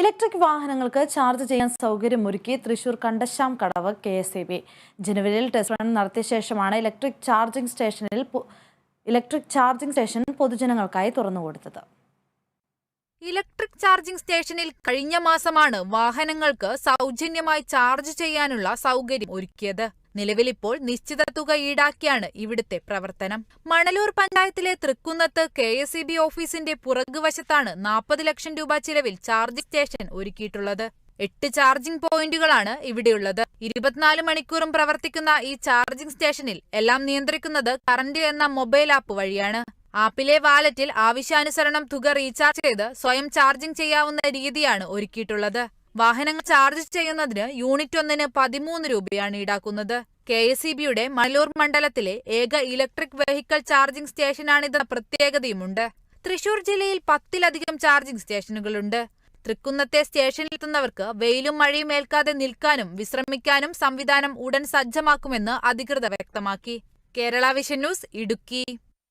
Electric വാഹനങ്ങൾക്ക് charge ചെയ്യാൻ സൗകര്യമൊരുക്കി തൃശൂർ കണ്ടശ്ശാം കടവ് KSEB. ജനുവരിയിൽ ടെസ്റ്റ് റൺ നടത്തിയ ശേഷമാണ് ഇലക്ട്രിക് ചാർജിംഗ് സ്റ്റേഷൻ പൊതുജനങ്ങൾക്കായി തുറന്നുകൊടുത്തത്. ഇലക്ട്രിക് ചാർജിംഗ് സ്റ്റേഷനിൽ കഴിഞ്ഞ മാസമാണ് വാഹനങ്ങൾക്ക് സൗജന്യമായി ചാർജ് ചെയ്യാനുള്ള സൗകര്യം ഒരുക്കിയത്. നിലവിലിപ്പോൾ നിശ്ചിത തുക ഈടാക്കിയാണ് ഇവിടുത്തെ പ്രവർത്തനം. മണലൂർ പഞ്ചായത്തിലെ തൃക്കുന്നത്ത് KSEB ഓഫീസിന്റെ പുറകുവശത്താണ് 40 ലക്ഷം രൂപ ചിലവിൽ ചാർജിംഗ് സ്റ്റേഷൻ ഒരുക്കിയിട്ടുള്ളത്. 8 ചാർജിംഗ് പോയിന്റുകളാണ് ഇവിടെയുള്ളത്. 24 മണിക്കൂറും പ്രവർത്തിക്കുന്ന ഈ ചാർജിംഗ് സ്റ്റേഷനിൽ എല്ലാം നിയന്ത്രിക്കുന്നത് കറന്റ് എന്ന മൊബൈൽ ആപ്പ് വഴിയാണ്. ആപ്പിലെ വാലറ്റിൽ ആവശ്യാനുസരണം തുക റീചാർജ് ചെയ്ത് സ്വയം ചാർജിംഗ് ചെയ്യാവുന്ന രീതിയാണ് ഒരുക്കിയിട്ടുള്ളത്. വാഹനങ്ങൾ ചാർജ് ചെയ്യുന്നതിന് യൂണിറ്റ് ഒന്നിന് 13 രൂപയാണ് ഈടാക്കുന്നത്. KSEBയുടെ മണലൂർ മണ്ഡലത്തിലെ ഏക ഇലക്ട്രിക് വെഹിക്കിൾ ചാർജിംഗ് സ്റ്റേഷനാണിതെന്ന പ്രത്യേകതയുമുണ്ട്. തൃശൂർ ജില്ലയിൽ 10ലധികം ചാർജിംഗ് സ്റ്റേഷനുകളുണ്ട്. തൃക്കുന്നത്തെ സ്റ്റേഷനിലെത്തുന്നവർക്ക് വെയിലും മഴയും ഏൽക്കാതെ നിൽക്കാനും വിശ്രമിക്കാനും സംവിധാനം ഉടൻ സജ്ജമാക്കുമെന്ന് അധികൃതർ വ്യക്തമാക്കി. Kerala vision news, Idukki.